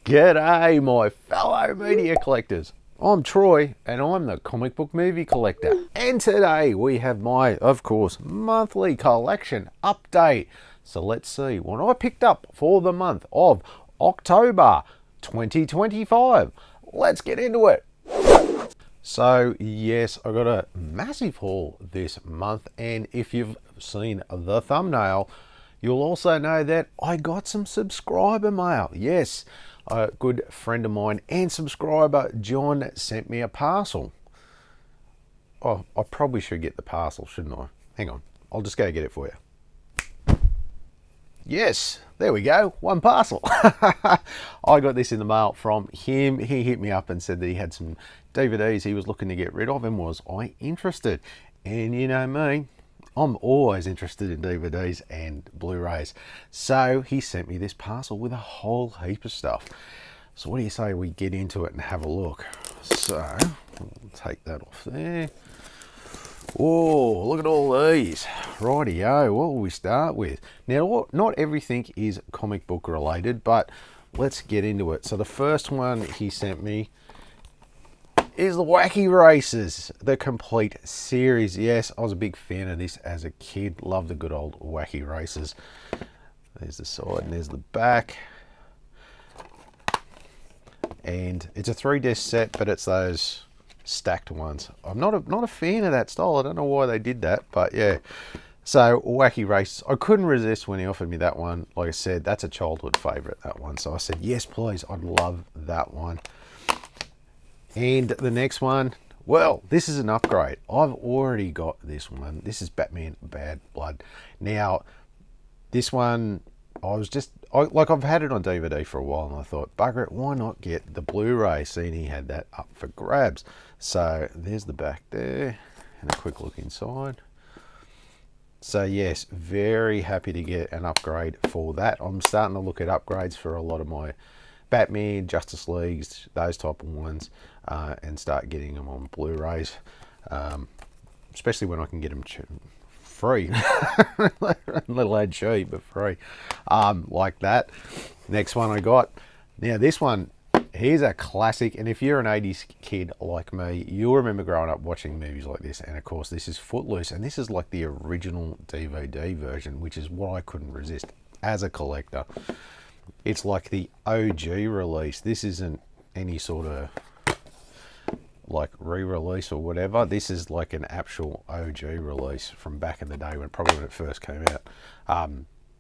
G'day, my fellow media collectors. I'm Troy, and I'm the comic book movie collector. And today we have my, of course, monthly collection update. So let's see what I picked up for the month of October 2025. Let's get into it. So yes, I got a massive haul this month, and if you've seen the thumbnail, you'll also know that I got some subscriber mail. Yes, a good friend of mine and subscriber, John, sent me a parcel. Oh, I probably should get the parcel, shouldn't I? Hang on, I'll just go get it for you. Yes, there we go, one parcel. I got this in the mail from him. He hit me up and said that he had some DVDs he was looking to get rid of, and was I interested? And you know me, I'm always interested in DVDs and Blu-rays. So he sent me this parcel with a whole heap of stuff. So what do you say we get into it and have a look? So, I'll take that off there. Oh, look at all these. Rightio, what will we start with? Now, not everything is comic book related, but let's get into it. So the first one he sent me is the Wacky Races, the complete series. Yes, I was a big fan of this as a kid. Loved the good old Wacky Races. There's the side and there's the back. And it's a 3-disc set, but it's those stacked ones. I'm not a fan of that style. I don't know why they did that, but yeah. So Wacky Races, I couldn't resist when he offered me that one. Like I said, that's a childhood favorite, that one. So I said, yes, please, I'd love that one. And the next one, well, this is an upgrade. I've already got this one. This is Batman Bad Blood. Now, this one, I've had it on DVD for a while, and I thought, bugger it, why not get the Blu-ray, seeing he had that up for grabs. So there's the back there, and a quick look inside. So yes, very happy to get an upgrade for that. I'm starting to look at upgrades for a lot of my Batman, Justice Leagues, those type of ones, and start getting them on Blu-rays, especially when I can get them free, little ad cheap, but free, like that. Next one I got, now this one, here's a classic, and if you're an 80s kid like me, you'll remember growing up watching movies like this. And of course, this is Footloose, and this is like the original DVD version, which is what I couldn't resist as a collector. It's like the OG release. This isn't any sort of like re-release or whatever. This is like an actual OG release from back in the day, when it first came out.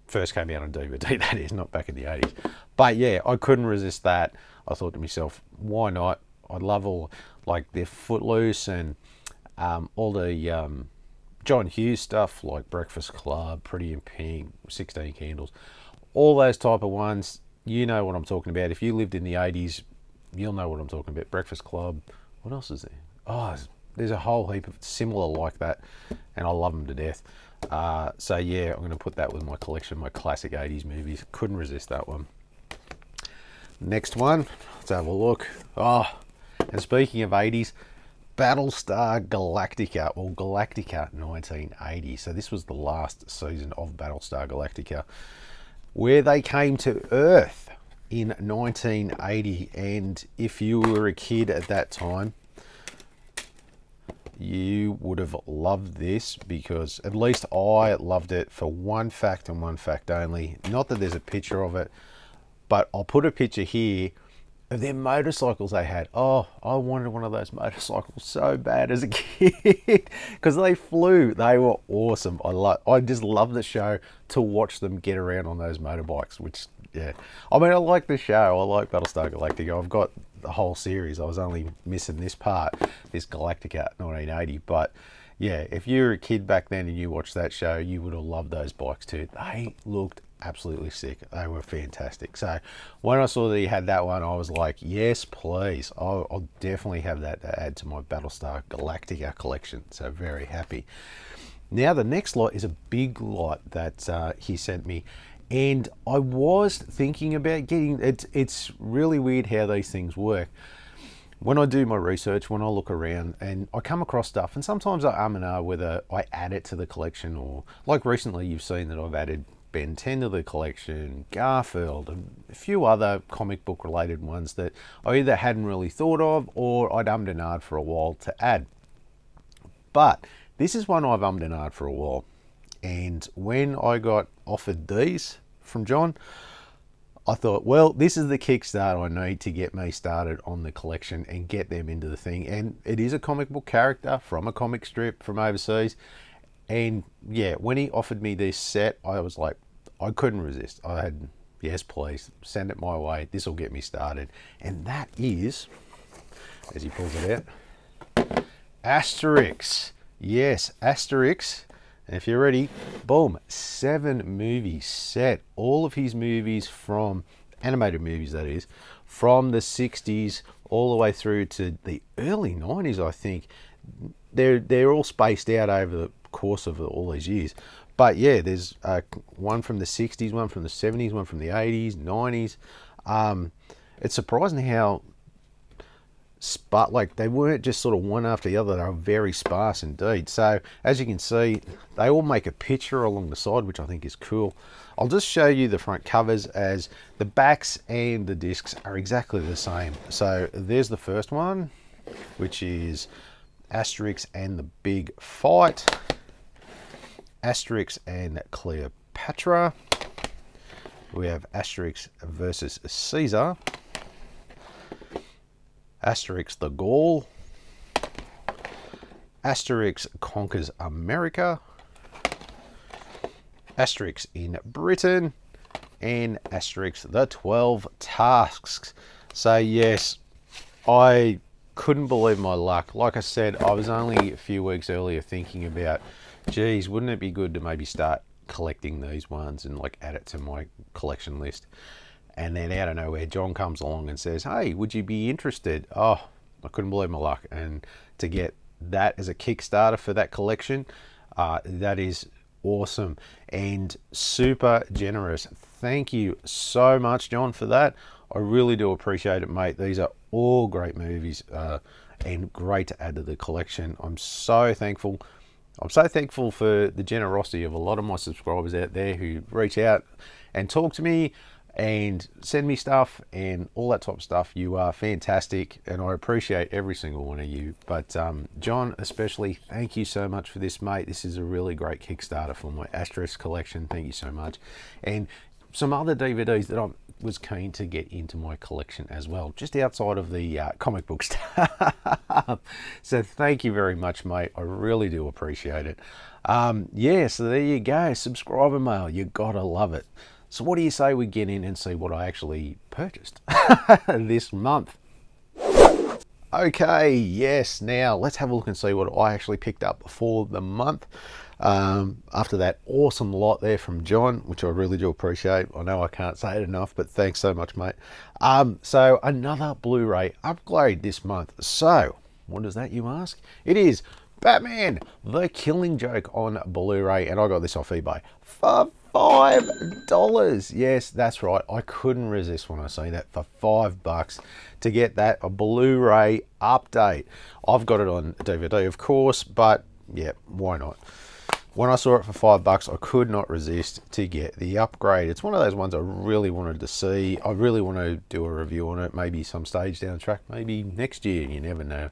First came out on DVD, that is, not back in the 80s. But yeah, I couldn't resist that. I thought to myself, why not? I love all like the Footloose and all the John Hughes stuff, like Breakfast Club, Pretty in Pink, 16 Candles. All those type of ones, you know what I'm talking about. If you lived in the 80s, you'll know what I'm talking about. Breakfast Club. What else is there? Oh, there's a whole heap of similar like that, and I love them to death. So yeah, I'm going to put that with my collection, my classic 80s movies. Couldn't resist that one. Next one, let's have a look. Oh, and speaking of 80s, Battlestar Galactica, or Galactica 1980. So this was the last season of Battlestar Galactica, where they came to Earth in 1980. And if you were a kid at that time, you would have loved this, because at least I loved it for one fact and one fact only. Not that there's a picture of it, but I'll put a picture here of their motorcycles they had. Oh, I wanted one of those motorcycles so bad as a kid, because they flew. They were awesome. I just love the show to watch them get around on those motorbikes, which, yeah. I mean, I like the show. I like Battlestar Galactica. I've got the whole series. I was only missing this part, this Galactica 1980. But yeah, if you were a kid back then and you watched that show, you would have loved those bikes too. They looked absolutely sick. They were fantastic. So when I saw that he had that one, I was like, yes, please. I'll definitely have that to add to my Battlestar Galactica collection. So very happy. Now the next lot is a big lot that he sent me, and I was thinking about getting it. It's really weird how these things work. When I do my research, when I look around and I come across stuff, and sometimes I and ah whether I add it to the collection, or like recently you've seen that I've added Ben 10 to the collection, Garfield, a few other comic book related ones that I either hadn't really thought of or I'd ummed and ahed for a while to add. But this is one I've ummed and ahed for a while. And when I got offered these from John, I thought, well, this is the Kickstarter I need to get me started on the collection and get them into the thing. And it is a comic book character from a comic strip from overseas. And yeah, when he offered me this set, I was like, I couldn't resist. I had, yes, please, send it my way. This will get me started. And that is, as he pulls it out, Asterix. Yes, Asterix. And if you're ready, boom, 7 movie set. All of his movies from, animated movies that is, from the 60s all the way through to the early 90s, I think. They're all spaced out over the course of all these years. But yeah, there's one from the 60s, one from the 70s, one from the 80s, 90s. It's surprising how like they weren't just sort of one after the other. They were very sparse indeed. So as you can see, they all make a picture along the side, which I think is cool. I'll just show you the front covers, as the backs and the discs are exactly the same. So there's the first one, which is Asterix and the Big Fight, Asterix and Cleopatra. We have Asterix versus Caesar, Asterix The Gual, Asterix Conquers America, Asterix in Britain, and Asterix The 12 Tasks. So yes, I couldn't believe my luck. Like I said, I was only a few weeks earlier thinking about, geez, wouldn't it be good to maybe start collecting these ones and like add it to my collection list. And then out of nowhere, John comes along and says, hey, would you be interested? Oh, I couldn't believe my luck. And to get that as a Kickstarter for that collection, that is awesome and super generous. Thank you so much, John, for that. I really do appreciate it, mate. These are all great movies and great to add to the collection. I'm so thankful. I'm so thankful for the generosity of a lot of my subscribers out there who reach out and talk to me and send me stuff and all that type of stuff. You are fantastic and I appreciate every single one of you. But John especially, thank you so much for this, mate. This is a really great Kickstarter for my Asterix collection. Thank you so much. And some other DVDs that I was keen to get into my collection as well, just outside of the comic book stuff. So thank you very much, mate. I really do appreciate it. Yeah, so there you go. Subscriber mail. You gotta love it. So what do you say we get in and see what I actually purchased this month? Okay, yes, now let's have a look and see what I actually picked up for the month. After that awesome lot there from John, which I really do appreciate. I know I can't say it enough, but thanks so much, mate. So another Blu-ray upgrade this month. So what is that, you ask? It is Batman, The Killing Joke on Blu-ray, and I got this off eBay for $5. Yes, that's right. I couldn't resist when I say that, for $5 to get that, a Blu-ray update. I've got it on DVD, of course, but yeah, why not? When I saw it for $5, I could not resist to get the upgrade. It's one of those ones I really wanted to see. I really want to do a review on it, maybe some stage down the track, maybe next year, you never know.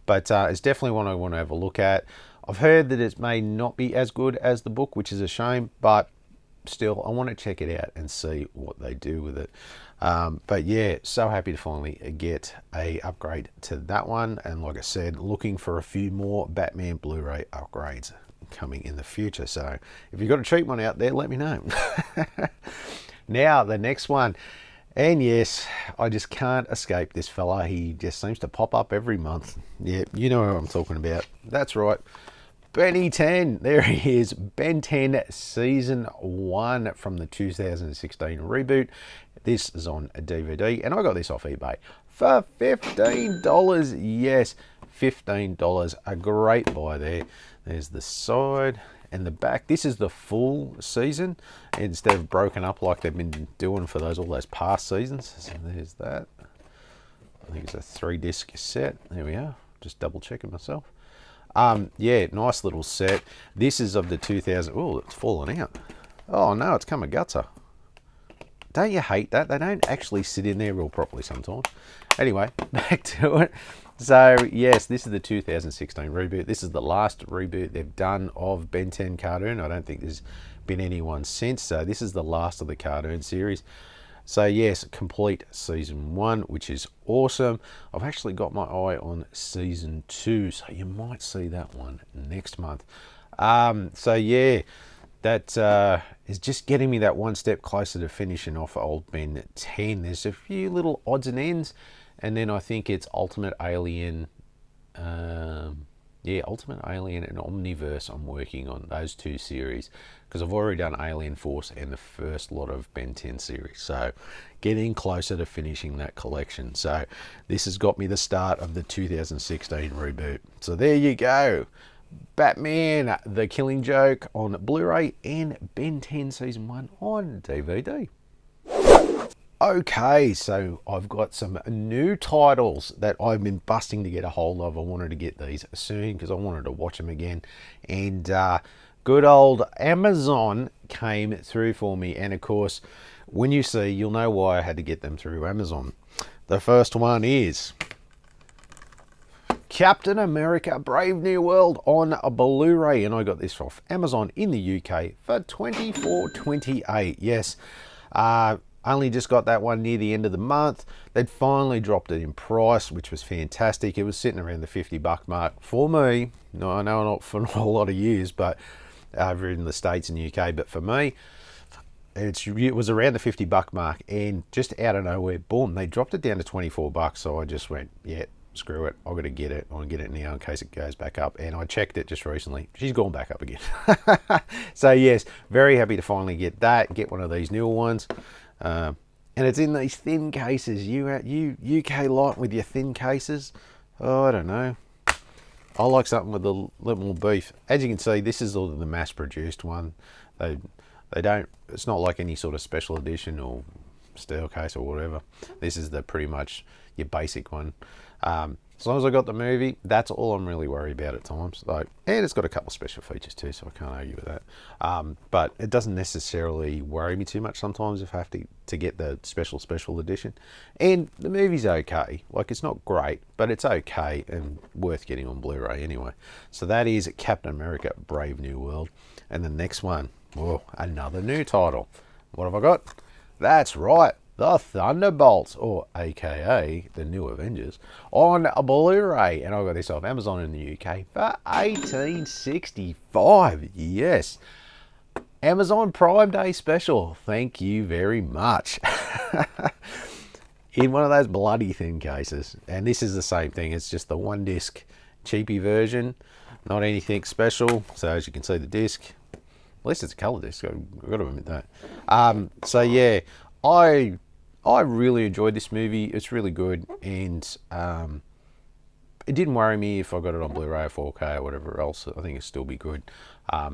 But it's definitely one I want to have a look at. I've heard that it may not be as good as the book, which is a shame, but still, I want to check it out and see what they do with it. But yeah, so happy to finally get a upgrade to that one. And like I said, looking for a few more Batman Blu-ray upgrades coming in the future. So if you've got a cheap one out there, let me know. Now, the next one. And yes, I just can't escape this fella. He just seems to pop up every month. Yeah, you know who I'm talking about. That's right. Benny 10, there he is. Ben 10 Season 1 from the 2016 reboot. This is on a DVD, and I got this off eBay for $15. Yes, $15. A great buy there. There's the side and the back. This is the full season instead of broken up like they've been doing for all those past seasons. So there's that. I think it's a 3-disc set. There we are. Just double checking myself. Yeah, nice little set. This is of the 2000. Oh, it's fallen out. Oh no, it's Kamagutsa. Don't you hate that? They don't actually sit in there real properly sometimes. Anyway, back to it. So, yes, this is the 2016 reboot. This is the last reboot they've done of Ben 10 cartoon. I don't think there's been anyone since. So, this is the last of the cartoon series. So, yes, complete season 1, which is awesome. I've actually got my eye on season 2, so you might see that one next month. So, yeah. That is just getting me that one step closer to finishing off old Ben 10. There's a few little odds and ends, and then I think it's Ultimate Alien, Ultimate Alien and Omniverse I'm working on, those two series, because I've already done Alien Force and the first lot of Ben 10 series. So getting closer to finishing that collection. So this has got me the start of the 2016 reboot. So there you go. Batman, The Killing Joke on Blu-ray and Ben 10 Season 1 on DVD. Okay, so I've got some new titles that I've been busting to get a hold of. I wanted to get these soon because I wanted to watch them again. And good old Amazon came through for me. And of course, when you see, you'll know why I had to get them through Amazon. The first one is Captain America Brave New World on a Blu-ray, and I got this off Amazon in the UK for $24.28. Yes, only just got that one near the end of the month. They'd finally dropped it in price, which was fantastic. It was sitting around the $50 mark for me. No, I know not for a lot of years, but over in the States and UK, but for me, it was around the $50 mark, and just out of nowhere, boom, they dropped it down to $24. So I just went, yeah, screw it, I've got to get it. I want to get it now in case it goes back up. And I checked it just recently. She's gone back up again. So yes, very happy to finally get that. Get one of these newer ones. And it's in these thin cases. You UK light with your thin cases. Oh, I don't know. I like something with a little more beef. As you can see, this is all the mass-produced one. They don't. It's not like any sort of special edition or steel case or whatever. This is the pretty much your basic one. As long as I got the movie, that's all I'm really worried about at times. And it's got a couple of special features too, so I can't argue with that. But it doesn't necessarily worry me too much sometimes if I have to get the special edition. And the movie's okay. Like, it's not great, but it's okay and worth getting on Blu-ray anyway. So that is Captain America Brave New World. And the next one, another new title. What have I got? That's right. The Thunderbolts, or aka the New Avengers, on a Blu-ray, and I got this off Amazon in the UK for $18.65. Yes, Amazon Prime Day special. Thank you very much. In one of those bloody thin cases, and this is the same thing. It's just the one disc cheapy version, not anything special. So as you can see, the disc. At least it's a color disc. I've got to admit that. So yeah. I really enjoyed this movie. It's really good, and it didn't worry me if I got it on Blu-ray or 4K or whatever else. I think it'd still be good. I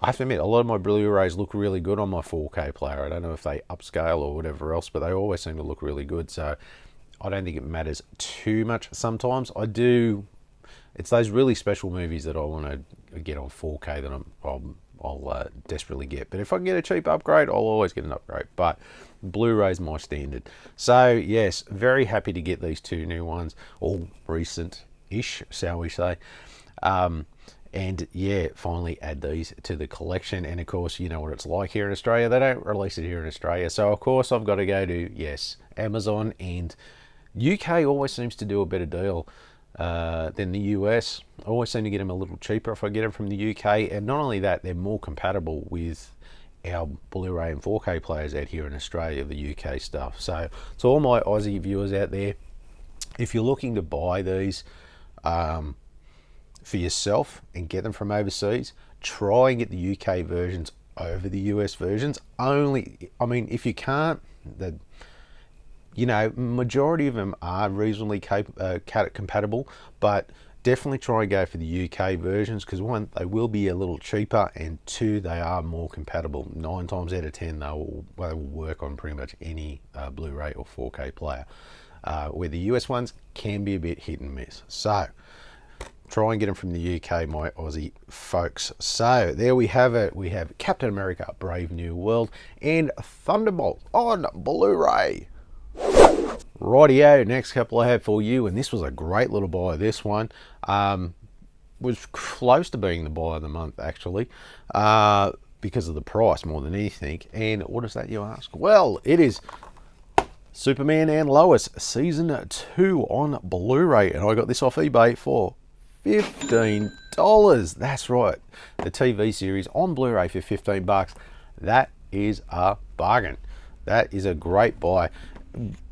have to admit, a lot of my Blu-rays look really good on my 4K player. I don't know if they upscale or whatever else, but they always seem to look really good. So I don't think it matters too much sometimes. I do. It's those really special movies that I want to get on 4K that I'll desperately get. But if I can get a cheap upgrade, I'll always get an upgrade. But Blu-ray's my standard. So yes, very happy to get these two new ones, all recent-ish, shall we say. And yeah, finally add these to the collection. And of course, you know what it's like here in Australia. They don't release it here in Australia. So of course, I've got to go to, yes, Amazon. And UK always seems to do a better deal than the US. I always seem to get them a little cheaper if I get them from the UK. And not only that, they're more compatible with our Blu-ray and 4K players out here in Australia, the UK stuff. So to all my Aussie viewers out there, if you're looking to buy these for yourself and get them from overseas, try and get the UK versions over the US versions. Only, I mean, if you can't, majority of them are reasonably compatible, but definitely try and go for the UK versions, because one, they will be a little cheaper, and two, they are more compatible. 9 times out of 10, they will work on pretty much any Blu-ray or 4K player, where the US ones can be a bit hit and miss. So Try and get them from the UK, my Aussie folks. So there we have it. We have Captain America, Brave New World, and Thunderbolt on Blu-ray. Rightio, next couple I have for you, and this was a great little buy. This one was close to being the buy of the month, actually, because of the price more than anything. And what is that, you ask? Well, it is Superman and Lois Season 2 on Blu-ray, and I got this off eBay for $15. That's right, the TV series on Blu-ray for 15 bucks. That is a bargain. That is a great buy.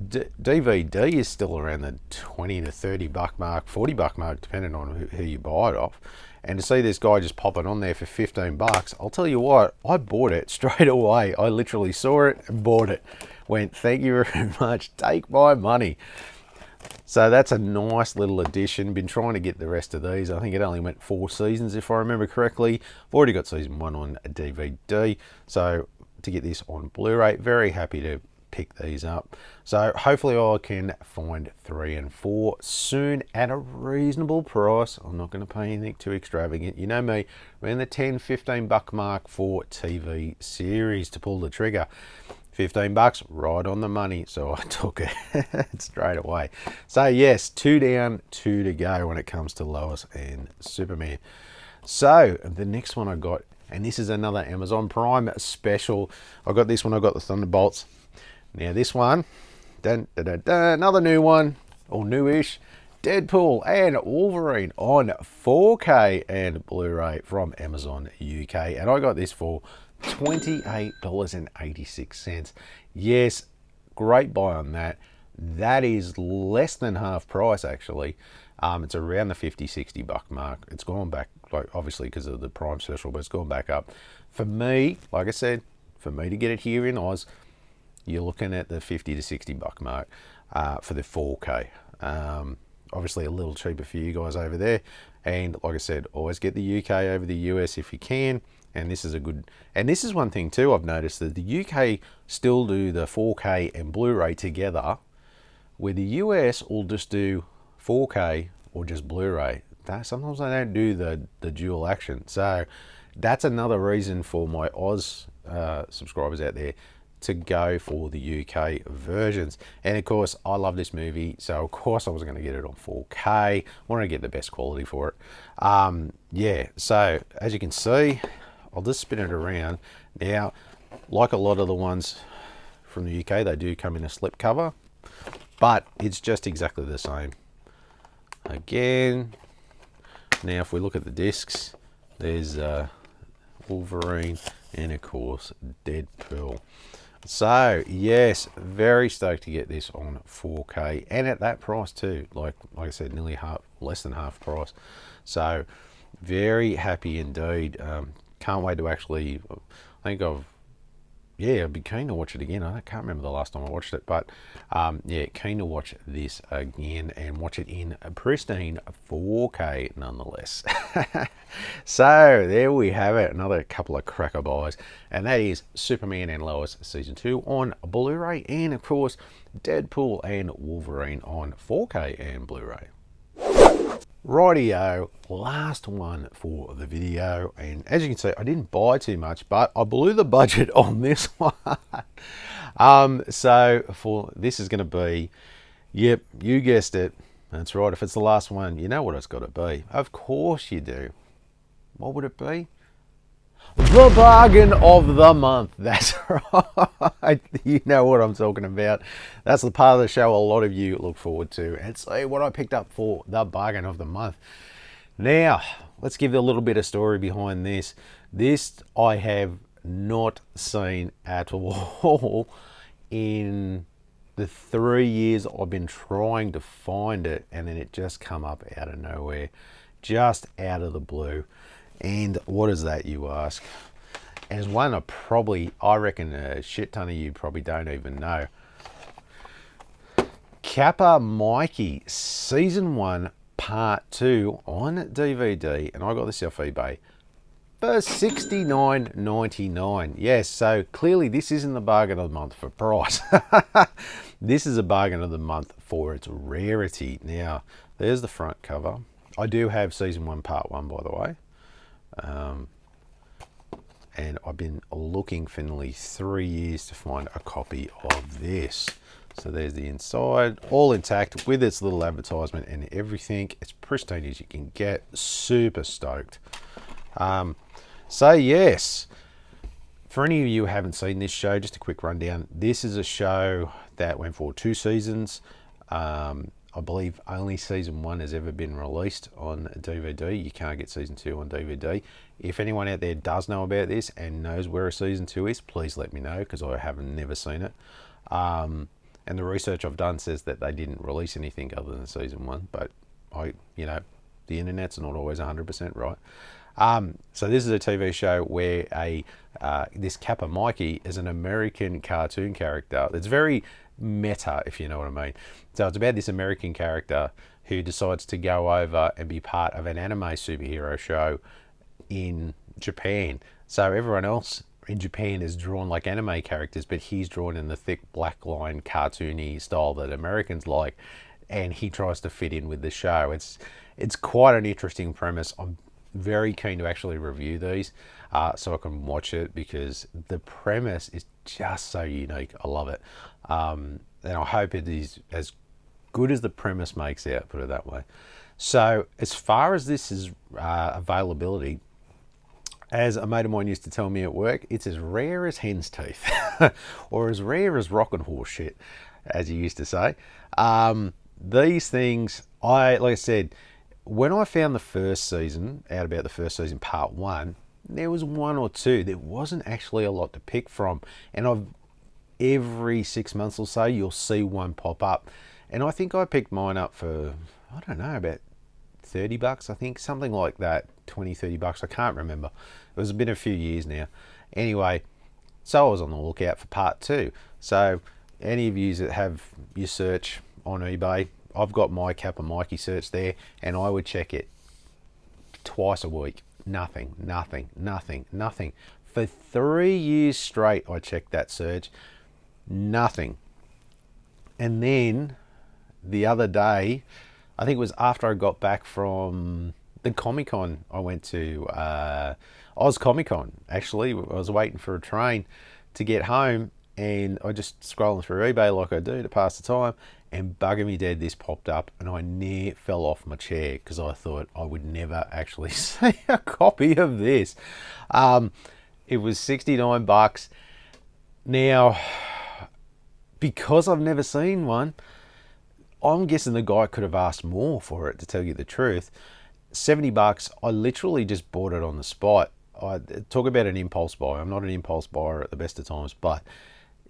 DVD is still around the 20 to 30 buck mark, 40 buck mark, depending on who you buy it off. And to see this guy just popping on there for 15 bucks, I'll tell you what, I bought it straight away. I literally saw it and bought it. Went, thank you very much, take my money. So that's a nice little addition. Been trying to get the rest of these. I think it only went 4 seasons if I remember correctly. I've already got season 1 on DVD. So to get this on Blu-ray, very happy to pick these up. So hopefully I can find 3 and 4 soon at a reasonable price. I'm not going to pay anything too extravagant. You know me, around the 10-15 buck mark for TV series to pull the trigger. 15 bucks, right on the money, so I took it straight away. So yes, 2 down, 2 to go when it comes to Lois and Superman. So the next one I got, and this is another Amazon Prime special. I got this one, I got the Thunderbolts. Now this one, another new one, or newish, Deadpool and Wolverine on 4K and Blu-ray from Amazon UK. And I got this for $28.86. Yes, great buy on that. That is less than half price, actually. It's around the 50-60 buck mark. It's gone back, like, obviously because of the Prime special, but it's gone back up. For me, like I said, for me to get it here in Oz, you're looking at the 50 to 60 buck mark for the 4K. Obviously a little cheaper for you guys over there. And like I said, always get the UK over the US if you can. And this is a good, and this is one thing too I've noticed, that the UK still do the 4K and Blu-ray together, where the US will just do 4K or just Blu-ray. Sometimes they don't do the dual action. So that's another reason for my Oz subscribers out there to go for the UK versions. And of course, I love this movie, so of course I was going to get it on 4K. I wanted to get the best quality for it. Yeah, so as you can see, I'll just spin it around. Now, like a lot of the ones from the UK, they do come in a slip cover, but it's just exactly the same. Again, now if we look at the discs, there's Wolverine and of course Deadpool. So yes, very stoked to get this on 4K and at that price too. Like I said, nearly half, less than half price. So very happy indeed. Can't wait to actually, I'd be keen to watch it again. I can't remember the last time I watched it, but yeah, keen to watch this again and watch it in a pristine 4K nonetheless. So there we have it, another couple of cracker buys, and that is Superman and Lois Season 2 on Blu-ray, and of course Deadpool and Wolverine on 4K and Blu-ray. Rightio, last one for the video, and as you can see, I didn't buy too much, but I blew the budget on this one. So for this is going to be, yep, you guessed it, that's right, if it's the last one, you know what it's got to be. Of course you do. What would it be? The bargain of the month. That's right. You know what I'm talking about. That's the part of the show a lot of you look forward to, and see what I picked up for the bargain of the month. Now, let's give a little bit of story behind this. This I have not seen at all in the 3 years I've been trying to find it, and then it just come up out of nowhere, just out of the blue. And what is that, you ask? And it's one I reckon a shit ton of you probably don't even know. Kapa Mikey Season 1 Part 2 on DVD, and I got this off eBay for $69.99. Yes, so clearly this isn't the bargain of the month for price. This is a bargain of the month for its rarity. Now, there's the front cover. I do have season 1 part 1, by the way. And I've been looking for nearly 3 years to find a copy of this. So there's the inside, all intact with its little advertisement and everything. It's pristine as you can get. Super stoked. So yes, for any of you who haven't seen this show, just a quick rundown. This is a show that went for 2 seasons. I believe only season 1 has ever been released on DVD. You can't get season 2 on DVD. If anyone out there does know about this and knows where a season 2 is, please let me know, because I have never seen it. And the research I've done says that they didn't release anything other than season 1, but the internet's not always 100% right. So this is a TV show where this Kapa Mikey is an American cartoon character. It's very meta, if you know what I mean. So it's about this American character who decides to go over and be part of an anime superhero show in Japan. So everyone else in Japan is drawn like anime characters, but he's drawn in the thick black line cartoony style that Americans like, and he tries to fit in with the show. It's quite an interesting premise. I'm very keen to actually review these so I can watch it, because the premise is just so unique. I love it. And I hope it is as good as the premise makes out, put it that way. So as far as this is availability, as a mate of mine used to tell me at work, it's as rare as hen's teeth or as rare as rockin' horse shit, as he used to say. These things, like I said, when I found the first season, out about the first season, part 1, there was 1 or 2. There wasn't actually a lot to pick from. And every 6 months or so, you'll see one pop up. And I think I picked mine up for, I don't know, about $30, I think, something like that. 20, $30, I can't remember. It was been a few years now. Anyway, so I was on the lookout for part 2. So any of you that have your search on eBay, I've got my Kapa Mikey search there, and I would check it twice a week. Nothing. For 3 years straight, I checked that search. Nothing. And then the other day, I think it was after I got back from the Comic-Con, I went to Oz Comic-Con, actually. I was waiting for a train to get home, and I just scrolling through eBay like I do to pass the time, and bugging me dead, this popped up, and I near fell off my chair because I thought I would never actually see a copy of this. It was $69. Now, because I've never seen one, I'm guessing the guy could have asked more for it, to tell you the truth. $70, I literally just bought it on the spot. I talk about an impulse buy. I'm not an impulse buyer at the best of times, but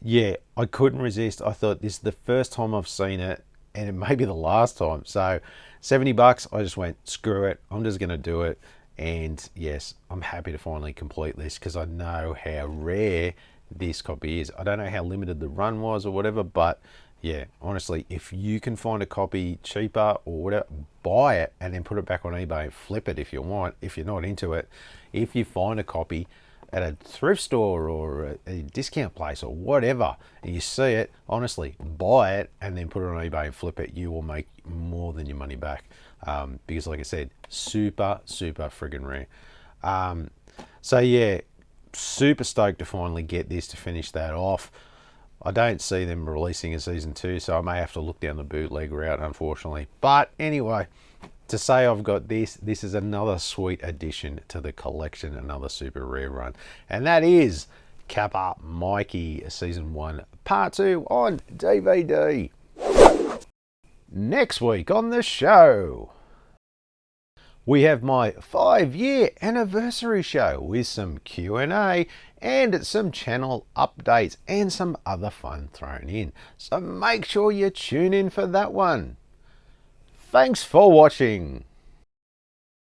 yeah, I couldn't resist. I thought this is the first time I've seen it, and it may be the last time. So $70, I just went, screw it, I'm just going to do it. And yes, I'm happy to finally complete this, because I know how rare this copy is. I don't know how limited the run was or whatever, but yeah, honestly, if you can find a copy cheaper or whatever, buy it and then put it back on eBay and flip it if you want, if you're not into it. If you find a copy at a thrift store or a discount place or whatever, and you see it, honestly, buy it and then put it on eBay and flip it. You will make more than your money back, because like I said, super friggin' rare. So yeah, super stoked to finally get this, to finish that off. I don't see them releasing a season 2, so I may have to look down the bootleg route, unfortunately. But anyway, to say I've got this is another sweet addition to the collection, another super rare run. And that is Kapa Mikey Season 1 Part 2 on DVD. Next week on the show, we have my 5-year anniversary show with some Q&A and some channel updates and some other fun thrown in. So make sure you tune in for that one. Thanks for watching.